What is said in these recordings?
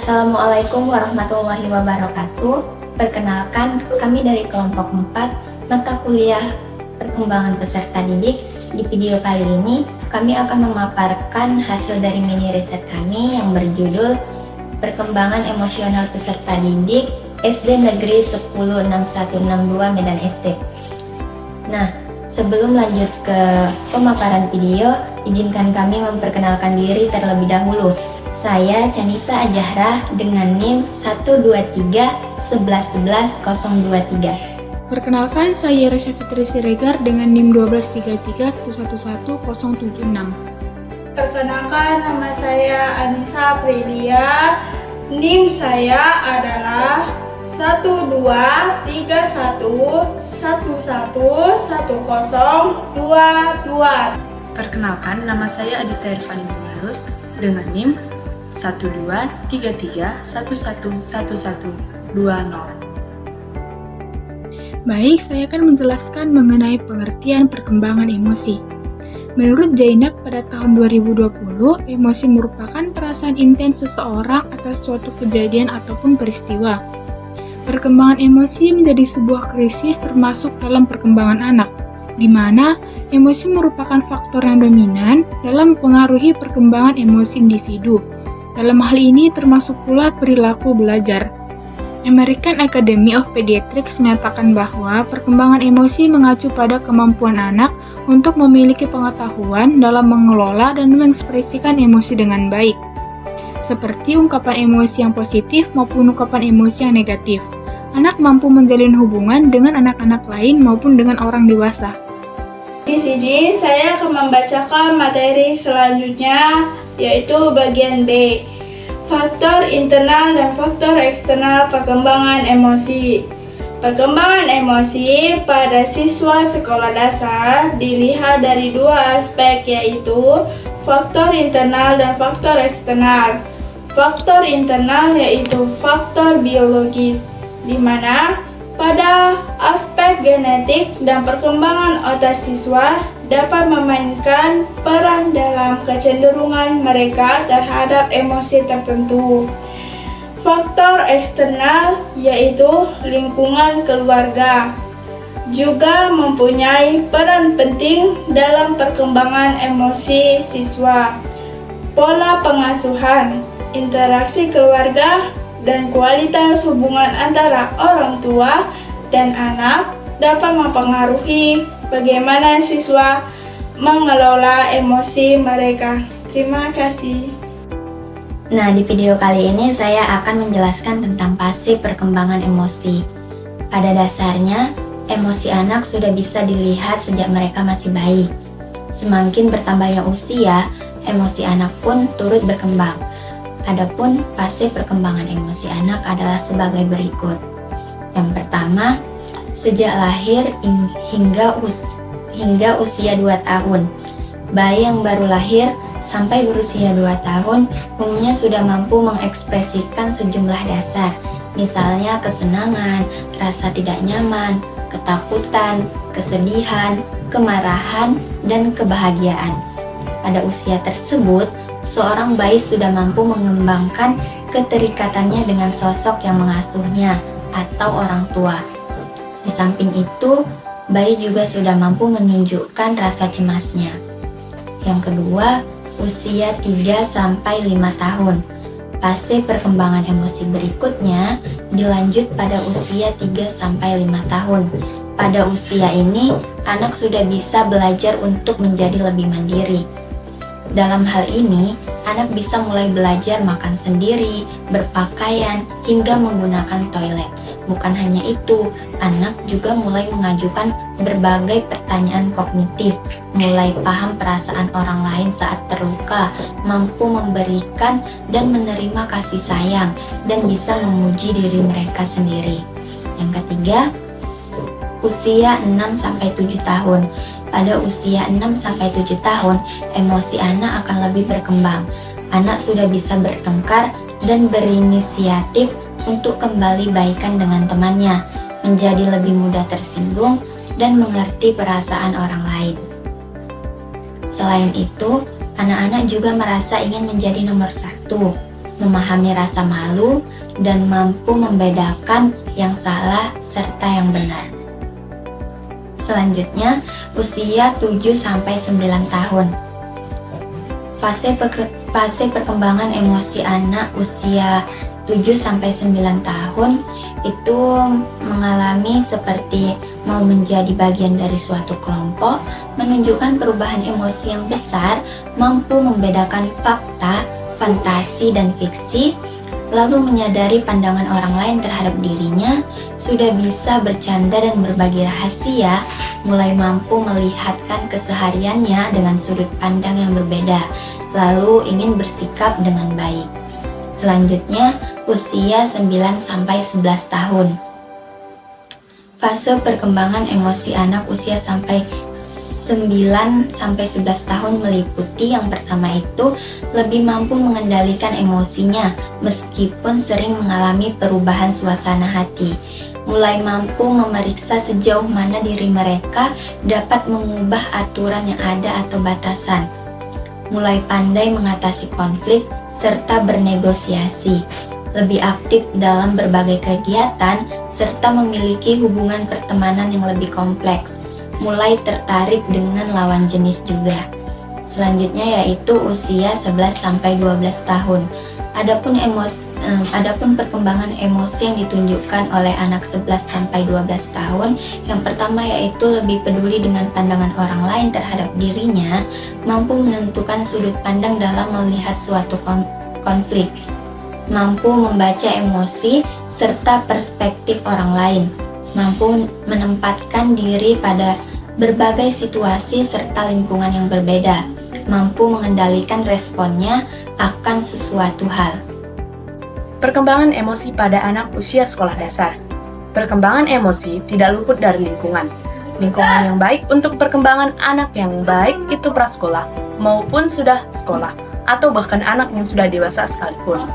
Assalamualaikum warahmatullahi wabarakatuh. Perkenalkan, kami dari kelompok 4 mata kuliah perkembangan peserta didik. Di video kali ini, kami akan memaparkan hasil dari mini riset kami yang berjudul Perkembangan Emosional Peserta Didik SD Negeri 106162 Medan SD. Nah, sebelum lanjut ke pemaparan video, izinkan kami memperkenalkan diri terlebih dahulu. Saya Chanisa Ajahra dengan NIM 123111023. Perkenalkan, saya Resya Fitri Siregar dengan NIM 12331111076. Perkenalkan, nama saya Anissa Prilia. NIM saya adalah 123111022. Perkenalkan, nama saya Adita Irfani Mularus dengan NIM 12331111120. Baik, saya akan menjelaskan mengenai pengertian perkembangan emosi. Menurut Zainab, pada tahun 2020, emosi merupakan perasaan intens seseorang atas suatu kejadian ataupun peristiwa. Perkembangan emosi menjadi sebuah krisis termasuk dalam perkembangan anak, di mana emosi merupakan faktor yang dominan dalam mempengaruhi perkembangan emosi individu. Dalam hal ini termasuk pula perilaku belajar. American Academy of Pediatrics menyatakan bahwa perkembangan emosi mengacu pada kemampuan anak untuk memiliki pengetahuan dalam mengelola dan mengekspresikan emosi dengan baik, seperti ungkapan emosi yang positif maupun ungkapan emosi yang negatif. Anak mampu menjalin hubungan dengan anak-anak lain maupun dengan orang dewasa. Di sini saya akan membacakan materi selanjutnya, yaitu bagian B. Faktor internal dan faktor eksternal perkembangan emosi. Perkembangan emosi pada siswa sekolah dasar dilihat dari dua aspek, yaitu faktor internal dan faktor eksternal. Faktor internal yaitu faktor biologis, di mana pada aspek genetik dan perkembangan otak siswa dapat memainkan peran dalam kecenderungan mereka terhadap emosi tertentu. Faktor eksternal yaitu lingkungan keluarga juga mempunyai peran penting dalam perkembangan emosi siswa. Pola pengasuhan, interaksi keluarga, dan kualitas hubungan antara orang tua dan anak dapat mempengaruhi bagaimana siswa mengelola emosi mereka. Terima kasih. Nah, di video kali ini saya akan menjelaskan tentang fase perkembangan emosi. Pada dasarnya, emosi anak sudah bisa dilihat sejak mereka masih bayi. Semakin bertambahnya usia, emosi anak pun turut berkembang. Adapun fase perkembangan emosi anak adalah sebagai berikut. Yang pertama, sejak lahir hingga usia 2 tahun. Bayi yang baru lahir sampai berusia 2 tahun umumnya sudah mampu mengekspresikan sejumlah dasar, misalnya kesenangan, rasa tidak nyaman, ketakutan, kesedihan, kemarahan, dan kebahagiaan. Pada usia tersebut, seorang bayi sudah mampu mengembangkan keterikatannya dengan sosok yang mengasuhnya atau orang tua. Di samping itu, bayi juga sudah mampu menunjukkan rasa cemasnya. Yang kedua, usia 3-5 tahun. Fase perkembangan emosi berikutnya dilanjut pada usia 3-5 tahun. Pada usia ini, anak sudah bisa belajar untuk menjadi lebih mandiri. Dalam hal ini, anak bisa mulai belajar makan sendiri, berpakaian, hingga menggunakan toilet. Bukan hanya itu, anak juga mulai mengajukan berbagai pertanyaan kognitif, mulai paham perasaan orang lain saat terluka, mampu memberikan dan menerima kasih sayang, dan bisa memuji diri mereka sendiri. Yang ketiga, usia 6-7 tahun. Pada usia 6-7 tahun, emosi anak akan lebih berkembang. Anak sudah bisa bertengkar dan berinisiatif untuk kembali baikan dengan temannya, menjadi lebih mudah tersinggung dan mengerti perasaan orang lain. Selain itu, anak-anak juga merasa ingin menjadi nomor satu. memahami rasa malu, dan mampu membedakan yang salah serta yang benar. Selanjutnya, usia 7-9 tahun. Fase perkembangan emosi anak usia 7-9 tahun itu mengalami seperti mau menjadi bagian dari suatu kelompok, menunjukkan perubahan emosi yang besar, mampu membedakan fakta, fantasi, dan fiksi, lalu menyadari pandangan orang lain terhadap dirinya, sudah bisa bercanda dan berbagi rahasia, mulai mampu melihatkan kesehariannya dengan sudut pandang yang berbeda, lalu ingin bersikap dengan baik. Selanjutnya, usia 9-11 tahun. Fase perkembangan emosi anak usia sampai 9-11 tahun meliputi yang pertama itu lebih mampu mengendalikan emosinya meskipun sering mengalami perubahan suasana hati. Mulai mampu memeriksa sejauh mana diri mereka dapat mengubah aturan yang ada atau batasan. Mulai pandai mengatasi konflik serta bernegosiasi, lebih aktif dalam berbagai kegiatan, serta memiliki hubungan pertemanan yang lebih kompleks, mulai tertarik dengan lawan jenis juga. Selanjutnya yaitu usia 11-12 tahun. Adapun perkembangan emosi yang ditunjukkan oleh anak 11-12 tahun, yang pertama yaitu lebih peduli dengan pandangan orang lain terhadap dirinya, mampu menentukan sudut pandang dalam melihat suatu konflik, mampu membaca emosi serta perspektif orang lain, mampu menempatkan diri pada berbagai situasi serta lingkungan yang berbeda, mampu mengendalikan responnya akan sesuatu hal. Perkembangan emosi pada anak usia sekolah dasar. Perkembangan emosi tidak luput dari lingkungan. Lingkungan yang baik untuk perkembangan anak yang baik itu prasekolah maupun sudah sekolah atau bahkan anak yang sudah dewasa sekalipun.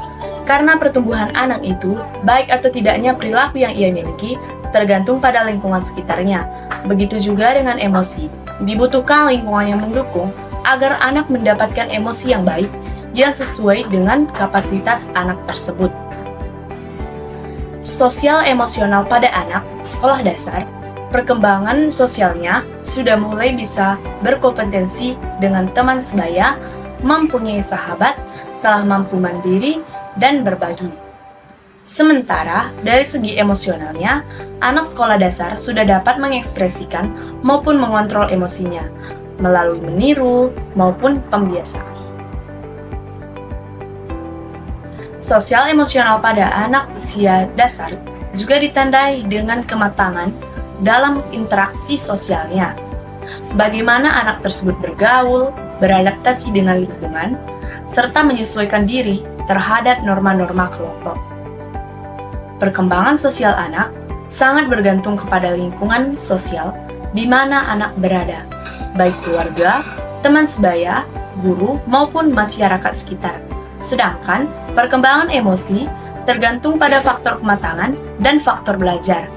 Karena pertumbuhan anak itu, baik atau tidaknya perilaku yang ia miliki, tergantung pada lingkungan sekitarnya. Begitu juga dengan emosi. Dibutuhkan lingkungan yang mendukung agar anak mendapatkan emosi yang baik yang sesuai dengan kapasitas anak tersebut. Sosial emosional pada anak sekolah dasar, perkembangan sosialnya sudah mulai bisa berkompetensi dengan teman sebaya, mempunyai sahabat, telah mampu mandiri, dan berbagi. Sementara dari segi emosionalnya, anak sekolah dasar sudah dapat mengekspresikan maupun mengontrol emosinya melalui meniru maupun pembiasaan. Sosial emosional pada anak usia dasar juga ditandai dengan kematangan dalam interaksi sosialnya. Bagaimana anak tersebut bergaul, beradaptasi dengan lingkungan, serta menyesuaikan diri terhadap norma-norma kelompok. Perkembangan sosial anak sangat bergantung kepada lingkungan sosial di mana anak berada, baik keluarga, teman sebaya, guru, maupun masyarakat sekitar. Sedangkan perkembangan emosi tergantung pada faktor kematangan dan faktor belajar.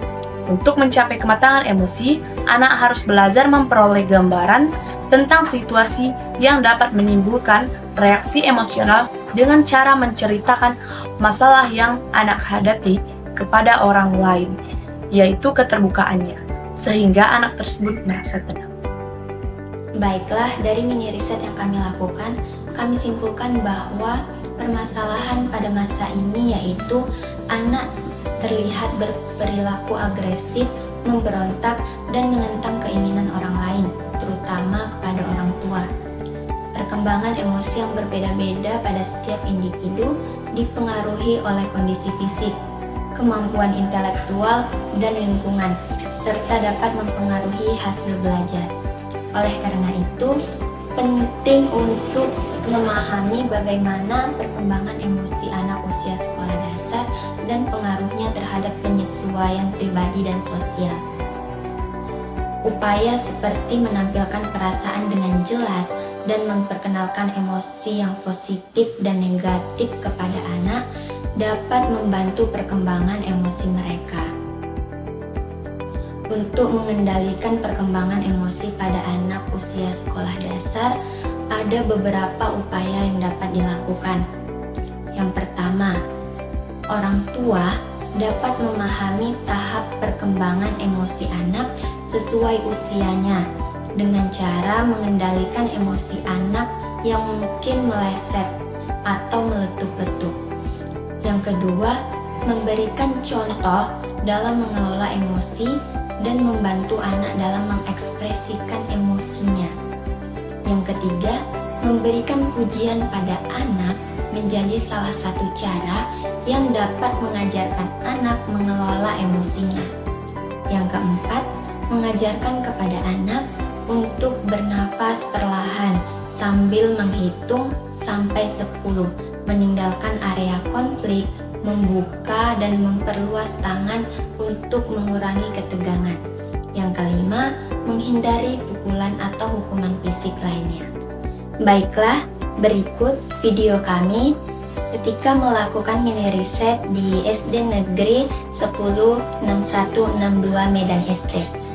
Untuk mencapai kematangan emosi, anak harus belajar memperoleh gambaran tentang situasi yang dapat menimbulkan reaksi emosional dengan cara menceritakan masalah yang anak hadapi kepada orang lain, yaitu keterbukaannya, sehingga anak tersebut merasa tenang. Baiklah, dari mini riset yang kami lakukan, kami simpulkan bahwa permasalahan pada masa ini yaitu anak terlihat berperilaku agresif, memberontak, dan menentang keinginan orang lain, terutama kepada orang tua. Perkembangan emosi yang berbeda-beda pada setiap individu dipengaruhi oleh kondisi fisik, kemampuan intelektual, dan lingkungan, serta dapat mempengaruhi hasil belajar. Oleh karena itu, penting untuk memahami bagaimana perkembangan emosi anak usia sekolah dasar dan pengaruhnya terhadap penyesuaian pribadi dan sosial. Upaya seperti menampilkan perasaan dengan jelas dan memperkenalkan emosi yang positif dan negatif kepada anak dapat membantu perkembangan emosi mereka. Untuk mengendalikan perkembangan emosi pada anak usia sekolah dasar, ada beberapa upaya yang dapat dilakukan. Yang pertama, pertama, orang tua dapat memahami tahap perkembangan emosi anak sesuai usianya dengan cara mengendalikan emosi anak yang mungkin meleset atau meletup-letup. Yang kedua, memberikan contoh dalam mengelola emosi dan membantu anak dalam mengekspresikan emosinya. Yang ketiga, memberikan pujian pada anak menjadi salah satu cara yang dapat mengajarkan anak mengelola emosinya. Yang keempat, mengajarkan kepada anak untuk bernafas perlahan sambil menghitung sampai 10, meninggalkan area konflik, membuka dan memperluas tangan untuk mengurangi ketegangan. Yang kelima, menghindari pukulan atau hukuman fisik lainnya. Baiklah, berikut video kami ketika melakukan mini riset di SD Negeri 106162 Medan ST.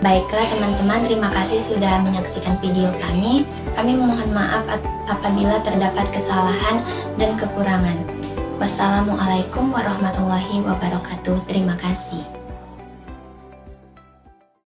Baiklah teman-teman, terima kasih sudah menyaksikan video kami. Kami memohon maaf apabila terdapat kesalahan dan kekurangan. Wassalamualaikum warahmatullahi wabarakatuh. Terima kasih.